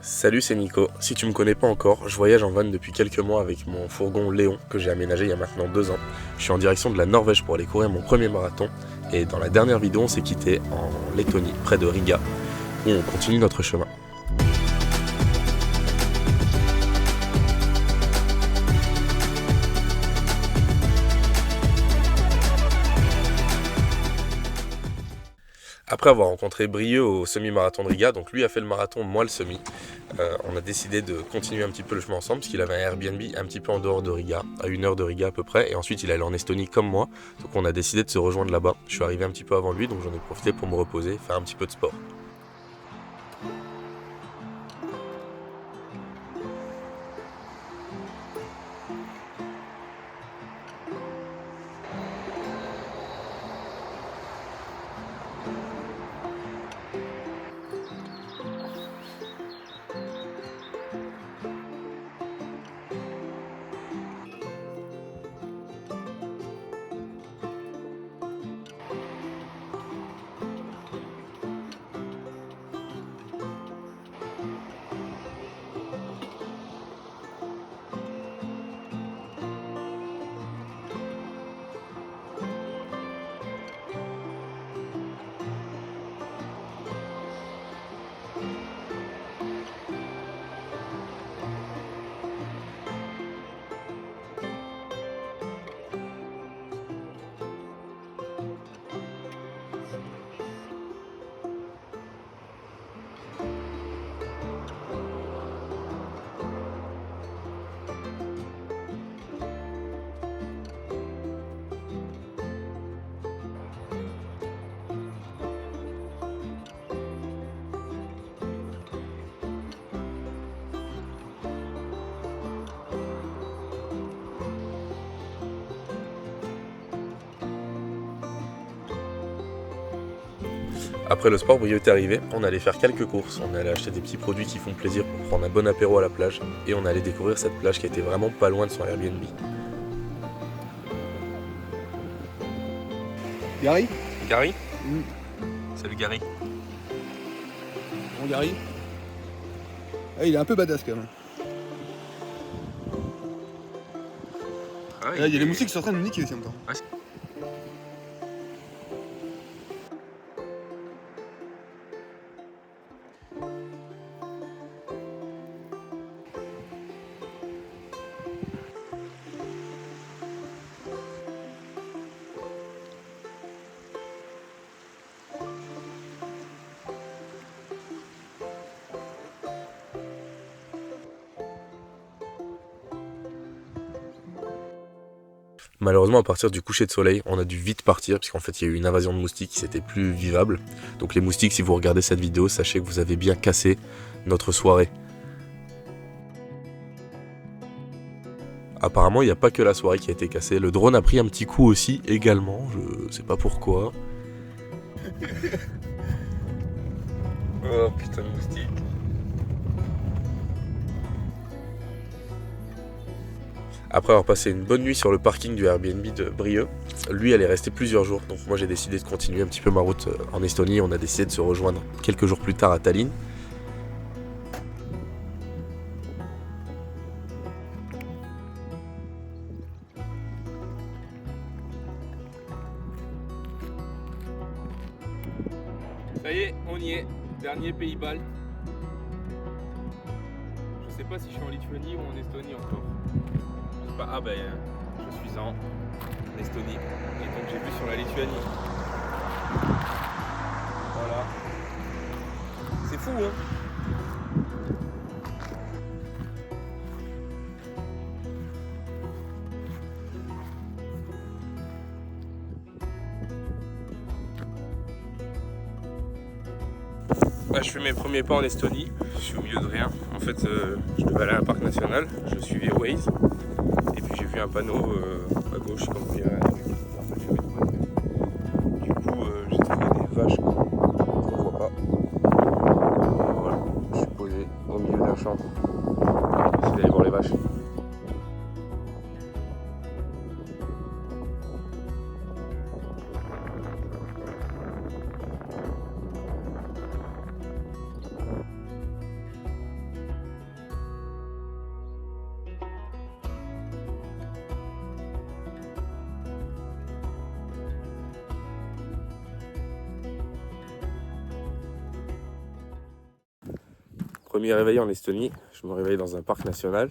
Salut, c'est Nico. Si tu me connais pas encore, je voyage en van depuis quelques mois avec mon fourgon Léon que j'ai aménagé il y a maintenant 2 ans. Je suis en direction de la Norvège pour aller courir mon premier marathon et dans la dernière vidéo on s'est quitté en Lettonie, près de Riga, où on continue notre chemin. Après avoir rencontré Brieux au semi-marathon de Riga, donc lui a fait le marathon, moi le semi, on a décidé de continuer un petit peu le chemin ensemble parce qu'il avait un Airbnb un petit peu en dehors de Riga, à 1 heure de Riga à peu près, et ensuite il allait en Estonie comme moi, donc on a décidé de se rejoindre là-bas. Je suis arrivé un petit peu avant lui, donc j'en ai profité pour me reposer, faire un petit peu de sport. Après le sport, Brieux est arrivé, on allait faire quelques courses, on allait acheter des petits produits qui font plaisir pour prendre un bon apéro à la plage, et on allait découvrir cette plage qui était vraiment pas loin de son Airbnb. Gary? Gary? Salut Gary. Bon Gary? Ah, il est un peu badass quand même. Ah, Il y a les moustiques qui sont en train de nous niquer aussi en même temps. Ah, malheureusement, à partir du coucher de soleil, on a dû vite partir parce qu'en fait, il y a eu une invasion de moustiques, c'était plus vivable. Donc les moustiques, si vous regardez cette vidéo, sachez que vous avez bien cassé notre soirée. Apparemment, il n'y a pas que la soirée qui a été cassée. Le drone a pris un petit coup aussi, également. Je sais pas pourquoi. Oh putain de moustique. Après avoir passé une bonne nuit sur le parking du Airbnb de Brieux, lui allait rester plusieurs jours. Donc moi j'ai décidé de continuer un petit peu ma route en Estonie. On a décidé de se rejoindre quelques jours plus tard à Tallinn. Ça y est, on y est. Dernier pays balte. Je sais pas si je suis en Lituanie ou en Estonie encore. Je sais pas. Ah ben, je suis en Estonie. Et donc j'ai vu sur la Lituanie. Voilà. C'est fou, hein? Je fais mes premiers pas en Estonie, je suis au milieu de rien. En fait, je devais aller à un parc national, je suivais Waze, et puis j'ai vu un panneau à gauche comme il y a. Du coup, j'ai trouvé des vaches qu'on ne voit pas. Et voilà, je suis posé au milieu d'un champ. Je vais aller voir les vaches. Premier réveil en Estonie, je me réveille dans un parc national.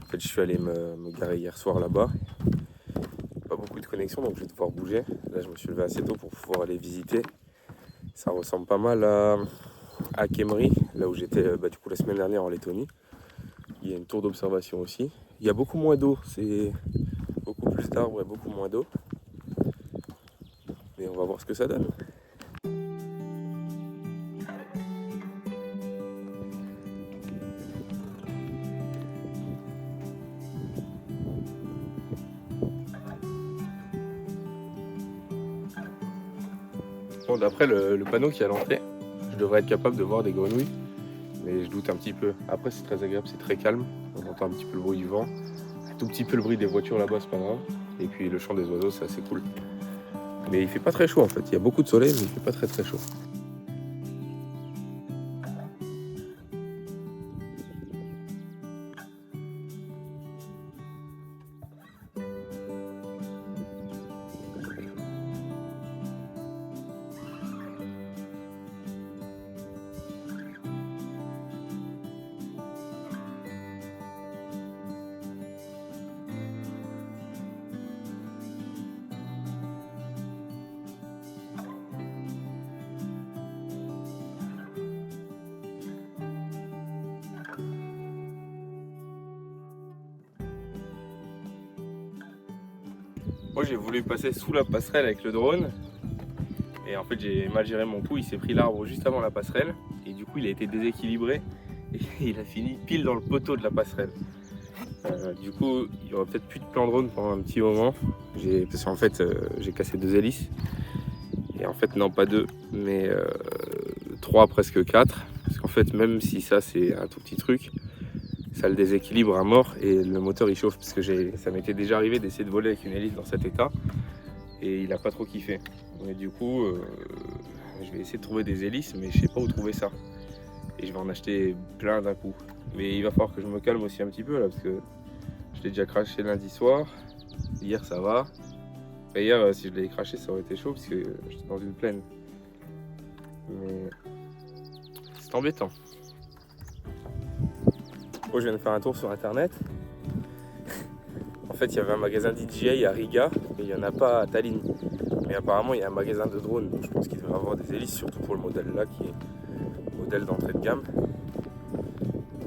En fait, je suis allé me garer hier soir là-bas. Pas beaucoup de connexion, donc je vais devoir bouger. Là, je me suis levé assez tôt pour pouvoir aller visiter. Ça ressemble pas mal à Kemri, là où j'étais du coup la semaine dernière en Lettonie. Il y a une tour d'observation aussi. Il y a beaucoup moins d'eau, c'est beaucoup plus d'arbres et beaucoup moins d'eau. Mais on va voir ce que ça donne. Bon, d'après le panneau qui est à l'entrée, je devrais être capable de voir des grenouilles, mais je doute un petit peu. Après, c'est très agréable, c'est très calme. On entend un petit peu le bruit du vent, un tout petit peu le bruit des voitures là-bas, c'est pas grave. Et puis le chant des oiseaux, c'est assez cool. Mais il fait pas très chaud en fait. Il y a beaucoup de soleil, mais il fait pas très chaud. Moi j'ai voulu passer sous la passerelle avec le drone et en fait j'ai mal géré mon coup, il s'est pris l'arbre juste avant la passerelle et du coup il a été déséquilibré et il a fini pile dans le poteau de la passerelle. Du coup il n'y aura peut-être plus de plan drone pendant un petit moment parce qu'en fait j'ai cassé 2 hélices et en fait non pas 2 mais 3 presque 4 parce qu'en fait même si ça c'est un tout petit truc, ça le déséquilibre à mort et le moteur il chauffe parce que ça m'était déjà arrivé d'essayer de voler avec une hélice dans cet état et il a pas trop kiffé. Et du coup je vais essayer de trouver des hélices mais je sais pas où trouver ça et je vais en acheter plein d'un coup. Mais il va falloir que je me calme aussi un petit peu là parce que je l'ai déjà craché lundi soir, hier ça va. Enfin, hier si je l'avais craché ça aurait été chaud parce que j'étais dans une plaine. Mais c'est embêtant. Je viens de faire un tour sur internet. En fait, il y avait un magasin DJI à Riga, mais il n'y en a pas à Tallinn. Mais apparemment, il y a un magasin de drones, donc je pense qu'il devrait avoir des hélices, surtout pour le modèle là, qui est le modèle d'entrée de gamme.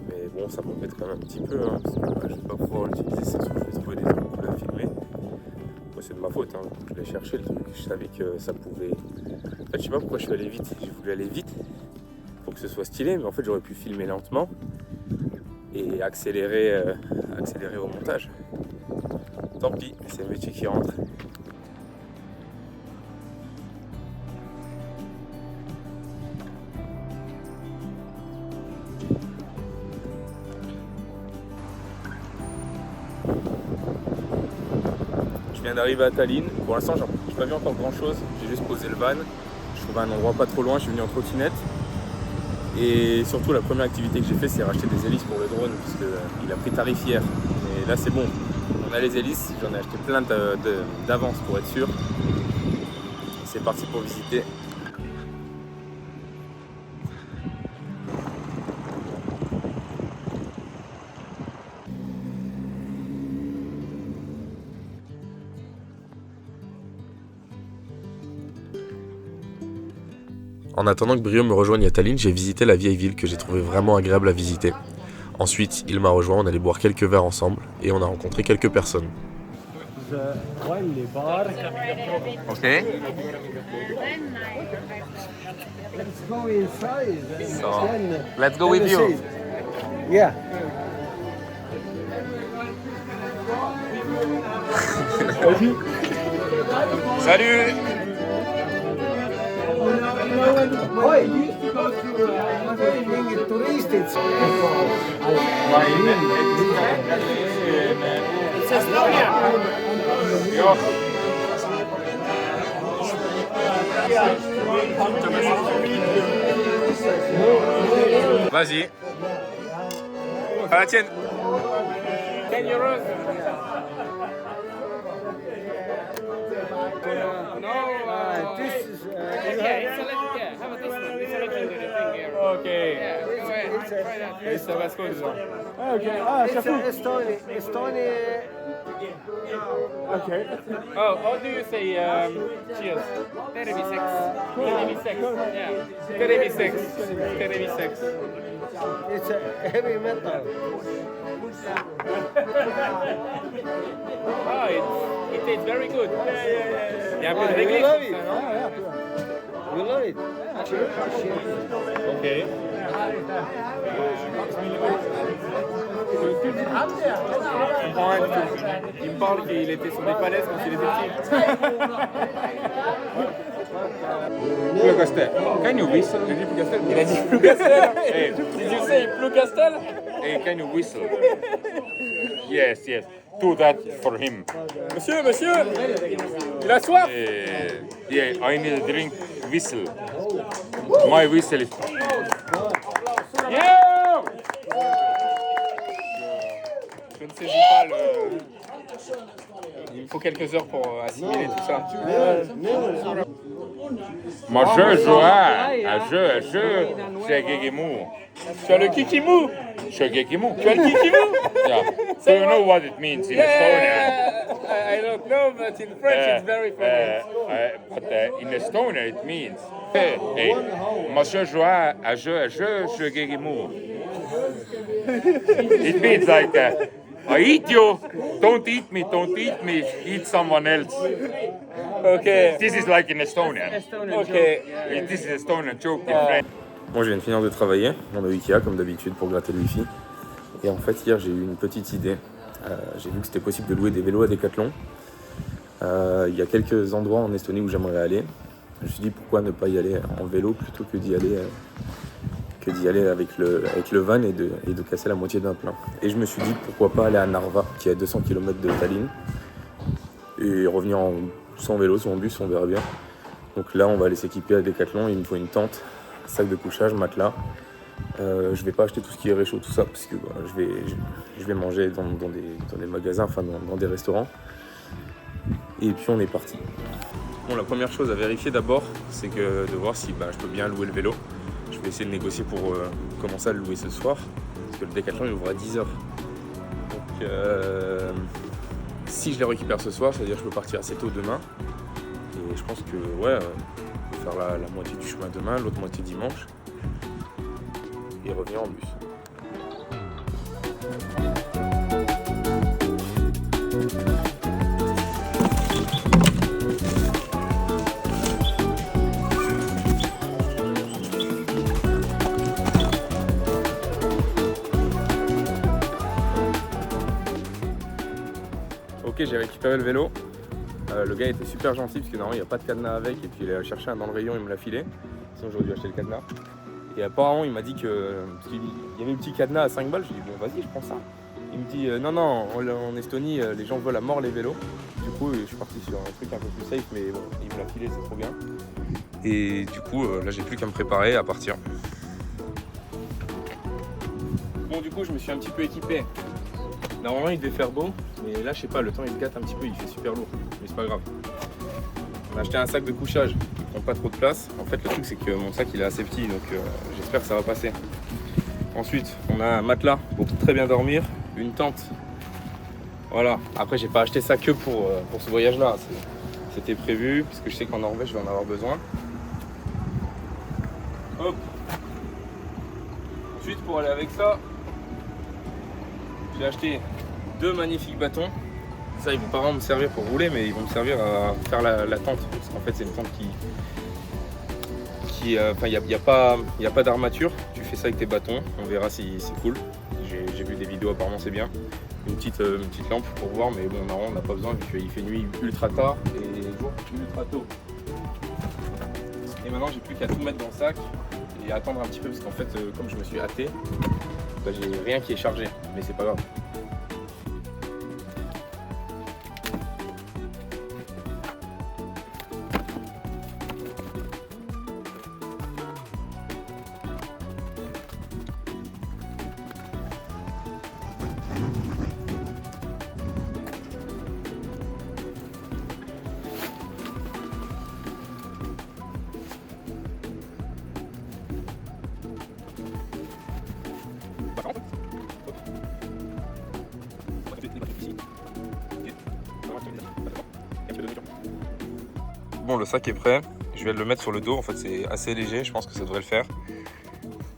Mais bon, ça m'embête quand même un petit peu, hein, parce que je ne vais pas pouvoir l'utiliser, c'est sûr que je vais trouver des trucs pour la filmer. Moi, c'est de ma faute, hein, je l'ai cherché le truc, je savais que ça pouvait... En fait, je sais pas pourquoi je suis allé vite, j'ai voulu aller vite pour que ce soit stylé, mais en fait, j'aurais pu filmer lentement et accélérer au montage. Tant pis, c'est le métier qui rentre. Je viens d'arriver à Tallinn. Pour l'instant, j'ai pas vu encore grand chose. J'ai juste posé le van. Je trouvais un endroit pas trop loin. Je suis venu en trottinette. Et surtout, la première activité que j'ai fait, c'est racheter des hélices pour le drone, parce qu'il a pris tarif hier. Et là, c'est bon. On a les hélices. J'en ai acheté plein d'avance pour être sûr. C'est parti pour visiter. En attendant que Brio me rejoigne à Tallinn, j'ai visité la vieille ville que j'ai trouvé vraiment agréable à visiter. Ensuite, il m'a rejoint, on allait boire quelques verres ensemble et on a rencontré quelques personnes. Ok. So, let's go with you. Yeah. Salut. Oh, it used to go to tourist. It's Estonia. Vas-y. À la tienne. 10 euros. This is Yeah, have a this one. It's a legendary thing here. Okay. Yeah, Et ça va se quoi dedans? Ah, ok. Ah, It's chapeau. Estonia. Ok. Oh, how do you say cheers? Televisex. Televisex. Yeah. Televisex. Televisex. It's a heavy metal. Ah, it tastes very good. Il y a un peu de You réglisse love comme it. ça, non? You love it. Cheers. Cheers. Ok. Il prend un tout. Il me parle qu'il était sur des falaises quand il était petit. Plougastel. Can you whistle? Il a dit Plougastel. Hey, Did you say Plougastel? hey, can you whistle? Yes, yes. Do that for him. Monsieur, monsieur, il a soif. Yeah, I need a drink. Whistle. My whistle is. Yeah. Je ne saisis pas le... Il me faut quelques heures pour assimiler tout ça. Moi, je joue à jeu, c'est Gegimou. Tu as le kikimou. C'est Gegimou. Tu as le kikimou. Yeah. Do you know what it means in Estonia? I don't know, but in French it's very funny. But in Estonia it means, hey, moi je joue à jeu, je Gegimou. It means like, I eat you, don't eat me, eat someone else. Okay. This is like in Estonian. Okay. This is Estonian joke in French. Moi je viens de finir de travailler, on est au Ikea comme d'habitude pour gratter le wifi. Et en fait hier j'ai eu une petite idée. J'ai vu que c'était possible de louer des vélos à Decathlon. Il y a quelques endroits en Estonie où j'aimerais aller. Je me suis dit pourquoi ne pas y aller en vélo plutôt que d'y aller avec le van et de casser la moitié d'un plein. Et je me suis dit pourquoi pas aller à Narva qui est à 200 km de Tallinn et revenir sans vélo, sans bus, on verra bien. Donc là on va aller s'équiper à Decathlon, il me faut une tente, un sac de couchage, matelas. Je vais pas acheter tout ce qui est réchaud, tout ça, parce que je vais manger dans des magasins, enfin dans des restaurants. Et puis on est parti. Bon, la première chose à vérifier d'abord, c'est de voir si je peux bien louer le vélo. Je vais essayer de négocier pour commencer à le louer ce soir, parce que le Decathlon il ouvre à 10h. Donc si je les récupère ce soir, ça veut dire que je peux partir assez tôt demain. Et je pense que je peux faire la moitié du chemin demain, l'autre moitié dimanche. Et revenir en bus. Ok, j'ai récupéré le vélo. Le gars était super gentil parce que normalement il n'y a pas de cadenas avec et puis il a cherché un dans le rayon, il me l'a filé. Sinon j'aurais dû acheter le cadenas. Et apparemment il m'a dit qu'il y avait un petit cadenas à 5 balles. Je lui ai dit bon vas-y je prends ça. Il me dit non en Estonie les gens veulent à mort les vélos. Du coup je suis parti sur un truc un peu plus safe mais bon il me l'a filé, c'est trop bien. Et du coup là j'ai plus qu'à me préparer à partir. Bon du coup je me suis un petit peu équipé. Normalement il devait faire beau, mais là je sais pas, le temps il se gâte un petit peu, il fait super lourd, mais c'est pas grave. On a acheté un sac de couchage qui prend pas trop de place. En fait le truc c'est que mon sac il est assez petit, donc j'espère que ça va passer. Ensuite on a un matelas pour très bien dormir, une tente. Voilà, après j'ai pas acheté ça que pour ce voyage là, c'était prévu, puisque je sais qu'en Norvège je vais en avoir besoin. Hop. Ensuite pour aller avec ça, j'ai acheté 2 magnifiques bâtons. Ça, ils vont pas vraiment me servir pour rouler, mais ils vont me servir à faire la tente. Parce qu'en fait, c'est une tente il n'y a pas d'armature. Tu fais ça avec tes bâtons. On verra si c'est cool. J'ai vu des vidéos, apparemment c'est bien. Une petite lampe pour voir, mais bon, normalement, on n'a pas besoin vu qu'il fait nuit ultra tard et jour ultra tôt. Et maintenant, j'ai plus qu'à tout mettre dans le sac et attendre un petit peu parce qu'en fait, comme je me suis hâté, j'ai rien qui est chargé, mais c'est pas grave. Bon, le sac est prêt. Je vais le mettre sur le dos. En fait, c'est assez léger. Je pense que ça devrait le faire.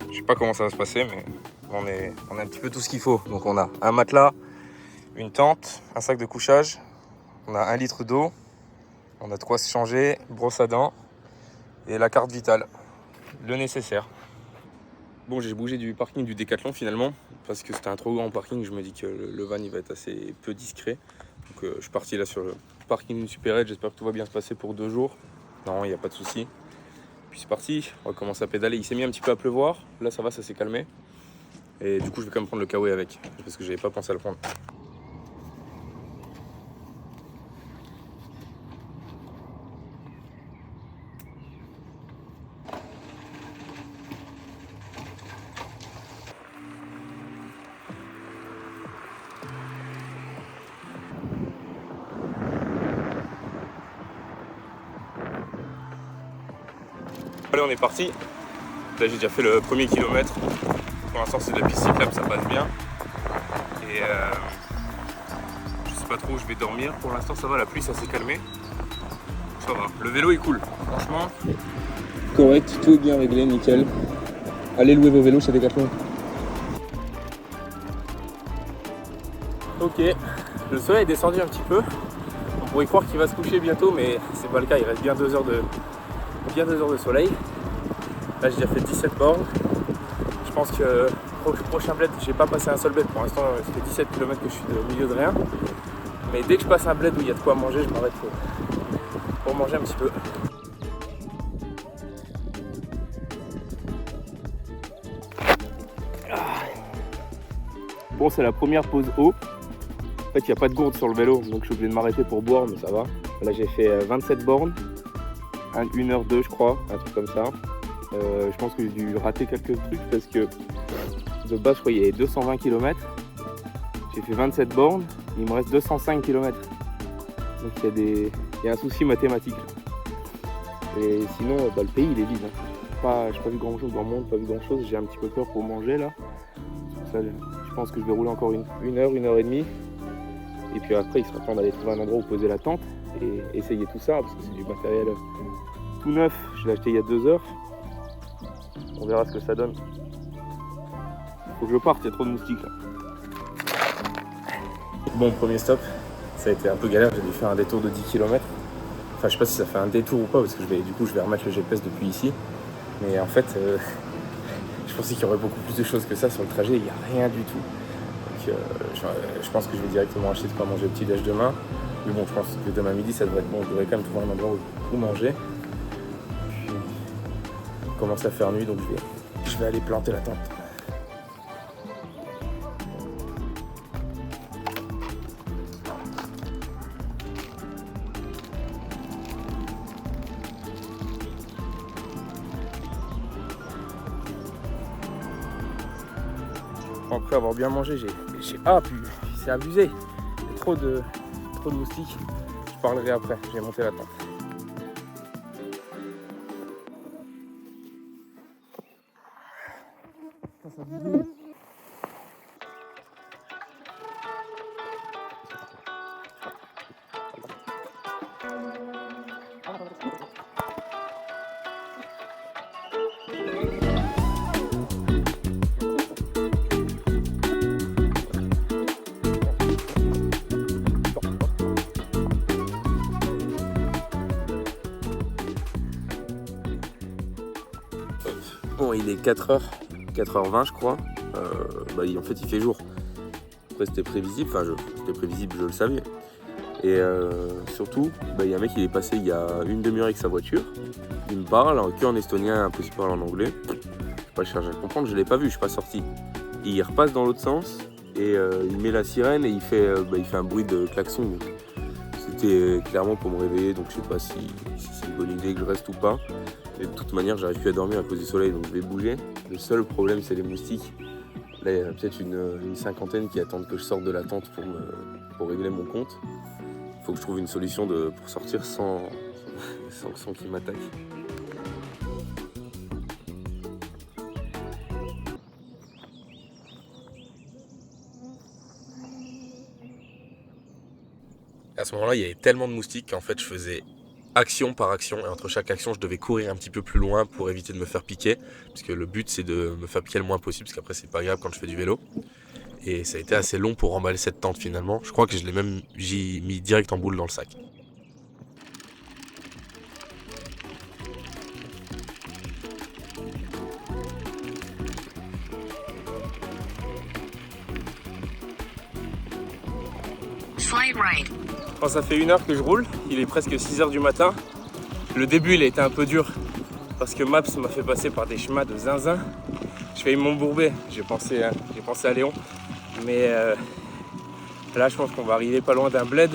Je sais pas comment ça va se passer, mais on a un petit peu tout ce qu'il faut. Donc, on a un matelas, une tente, un sac de couchage. On a 1 litre d'eau. On a de quoi se changer, brosse à dents et la carte vitale. Le nécessaire. Bon, j'ai bougé du parking du Décathlon finalement parce que c'était un trop grand parking. Je me dis que le van il va être assez peu discret. Donc je suis parti là sur le parking d'une supérette. J'espère que tout va bien se passer pour 2 jours. Non, il n'y a pas de souci. Puis c'est parti, on va commencer à pédaler. Il s'est mis un petit peu à pleuvoir. Là ça va, ça s'est calmé. Et du coup je vais quand même prendre le kawaii avec parce que j'avais pas pensé à le prendre. Allez, on est parti. Là, j'ai déjà fait le premier kilomètre. Pour l'instant, c'est de la piste cyclable, ça passe bien. Et je sais pas trop où je vais dormir. Pour l'instant, ça va, la pluie, ça s'est calmé. Ça va. Le vélo est cool. Franchement, correct, tout est bien réglé, nickel. Allez louer vos vélos chez Decathlon. Ok, le soleil est descendu un petit peu. On pourrait croire qu'il va se coucher bientôt, mais c'est pas le cas. Il reste bien 2 heures de soleil. Là j'ai déjà fait 17 bornes. Je pense que au prochain bled, j'ai pas passé un seul bled pour l'instant, ça fait 17 km que je suis au milieu de rien. Mais dès que je passe un bled où il y a de quoi manger, je m'arrête pour manger un petit peu. Bon, c'est la première pause eau. En fait, il n'y a pas de gourde sur le vélo, donc je suis obligé de m'arrêter pour boire, mais ça va. Là j'ai fait 27 bornes. 1h02 je crois, un truc comme ça. Je pense que j'ai dû rater quelques trucs parce que de base je crois qu'il y avait 220 km. J'ai fait 27 bornes, il me reste 205 km. Donc il y a un souci mathématique. Et sinon le pays il est vide. J'ai pas vu grand chose dans le monde, pas vu grand chose. J'ai un petit peu peur pour manger là. Ça, je pense que je vais rouler encore une heure et demie. Et puis après il sera temps d'aller trouver un endroit où poser la tente et essayer tout ça parce que c'est du matériel tout neuf, je l'ai acheté il y a 2 heures. On verra ce que ça donne. Faut que je parte, il y a trop de moustiques là. Bon, premier stop, ça a été un peu galère, j'ai dû faire un détour de 10 km. Enfin, je sais pas si ça fait un détour ou pas parce que je vais remettre le GPS depuis ici. Mais en fait, je pensais qu'il y aurait beaucoup plus de choses que ça sur le trajet, il n'y a rien du tout. Donc je pense que je vais directement acheter de quoi manger le petit déj demain. Mais bon, je pense que demain midi ça devrait être bon, je devrais quand même trouver un endroit où manger. Puis il commence à faire nuit donc je vais aller planter la tente. Après avoir bien mangé, puis c'est abusé. Il y a trop de moustiques. Je parlerai après, j'ai monté la tente. Bon, il est 4h20 je crois. En fait il fait jour. Après c'était prévisible, je le savais. Et surtout, il y a un mec qui est passé il y a une demi-heure avec sa voiture. Il me parle en estonien, un peu il parle en anglais. Je cherche à comprendre, je l'ai pas vu, je suis pas sorti. Il repasse dans l'autre sens et il met la sirène et il fait un bruit de klaxon. Donc, c'était clairement pour me réveiller, donc je sais pas si c'est une bonne idée que je reste ou pas. Et de toute manière, j'arrive plus à dormir à cause du soleil, donc je vais bouger. Le seul problème, c'est les moustiques. Là, il y a peut-être une cinquantaine qui attendent que je sorte de la tente pour régler mon compte. Il faut que je trouve une solution pour sortir sans qu'ils m'attaquent. À ce moment-là, il y avait tellement de moustiques qu'en fait, je faisais action par action, et entre chaque action je devais courir un petit peu plus loin pour éviter de me faire piquer, parce que le but c'est de me faire piquer le moins possible, parce qu'après c'est pas grave quand je fais du vélo. Et ça a été assez long pour emballer cette tente finalement. Je crois que j'ai mis direct en boule dans le sac. Quand ça fait 1 heure que je roule, il est presque 6 heures du matin. Le début il a été un peu dur parce que Maps m'a fait passer par des chemins de zinzin. Je failli m'embourber, j'ai pensé à Léon. Mais là je pense qu'on va arriver pas loin d'un bled.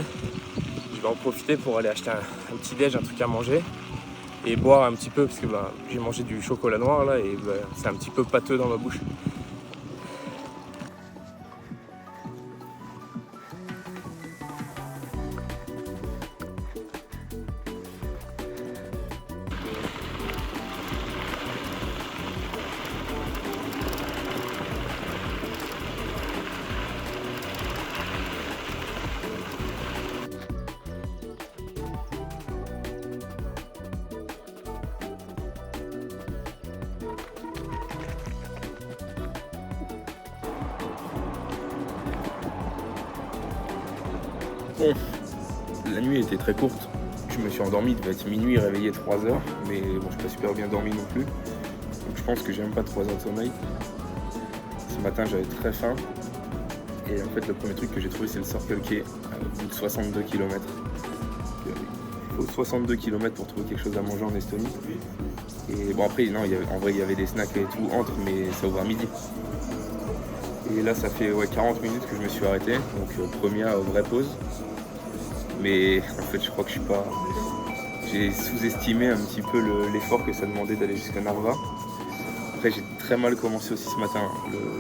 Je vais en profiter pour aller acheter un petit déj, un truc à manger et boire un petit peu parce que j'ai mangé du chocolat noir là et c'est un petit peu pâteux dans ma bouche. Bon, la nuit était très courte. Je me suis endormi, il devait être minuit, réveillé 3 heures. Mais bon, je n'ai pas super bien dormi non plus. Donc je pense que j'ai même pas 3 heures de sommeil. Ce matin, j'avais très faim. Et en fait, le premier truc que j'ai trouvé, c'est le Circle K, au bout de 62 km. Il faut 62 km pour trouver quelque chose à manger en Estonie. Et bon, après, non, en vrai, il y avait des snacks et tout entre, mais ça ouvre à midi. Et là, ça fait 40 minutes que je me suis arrêté. Donc, première vraie pause. Mais en fait, je crois que j'ai sous-estimé un petit peu l'effort que ça demandait d'aller jusqu'à Narva. Après, j'ai très mal commencé aussi ce matin.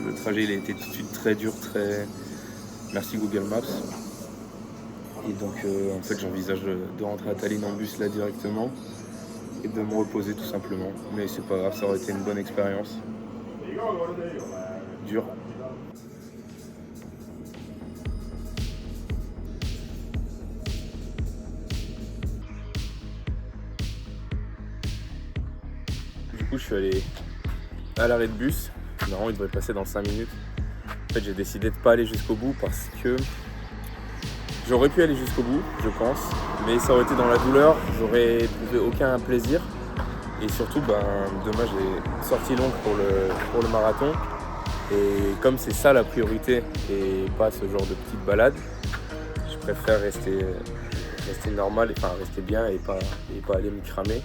Le trajet, il a été tout de suite très dur, très... Merci Google Maps. Et donc, en fait, j'envisage de rentrer à Tallinn en bus là directement et de me reposer tout simplement. Mais c'est pas grave, ça aurait été une bonne expérience. Dur. Du coup, je suis allé à l'arrêt de bus. Normalement, il devrait passer dans 5 minutes. En fait, j'ai décidé de ne pas aller jusqu'au bout parce que j'aurais pu aller jusqu'au bout, je pense, mais ça aurait été dans la douleur, j'aurais trouvé aucun plaisir. Et surtout, demain, j'ai sorti longue pour le marathon. Et comme c'est ça la priorité et pas ce genre de petite balade, je préfère rester normal, enfin rester bien et pas aller me cramer.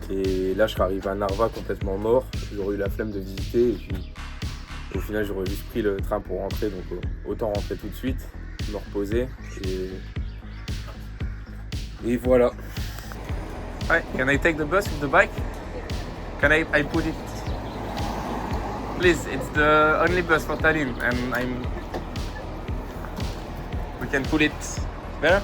Et là, je serais arrivé à Narva complètement mort. J'aurais eu la flemme de visiter et puis au final, j'aurais juste pris le train pour rentrer. Donc autant rentrer tout de suite, me reposer et voilà. Hi, can I take the bus with the bike? Can I put it? Please, it's the only bus for Tallinn and we can put it there?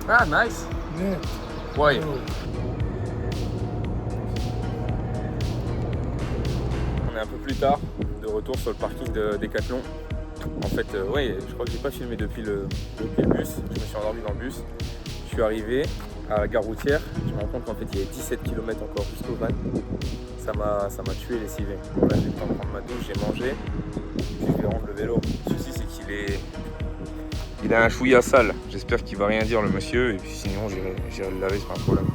Ah, nice. Yeah. Why? On est un peu plus tard, de retour sur le parking de Decathlon. En fait, je crois que j'ai pas filmé depuis le bus. Je me suis endormi dans le bus. Je suis arrivé à la gare routière. Je me rends compte qu'en fait, il y avait 17 km encore jusqu'au van. Ça m'a tué lessivé. Bon, là, j'ai eu le temps de prendre ma douche, j'ai mangé. Puis je vais rendre le vélo. Le souci, c'est qu'il a un chouïa sale. J'espère qu'il va rien dire le monsieur. Et puis sinon, j'irai le laver, c'est pas un problème.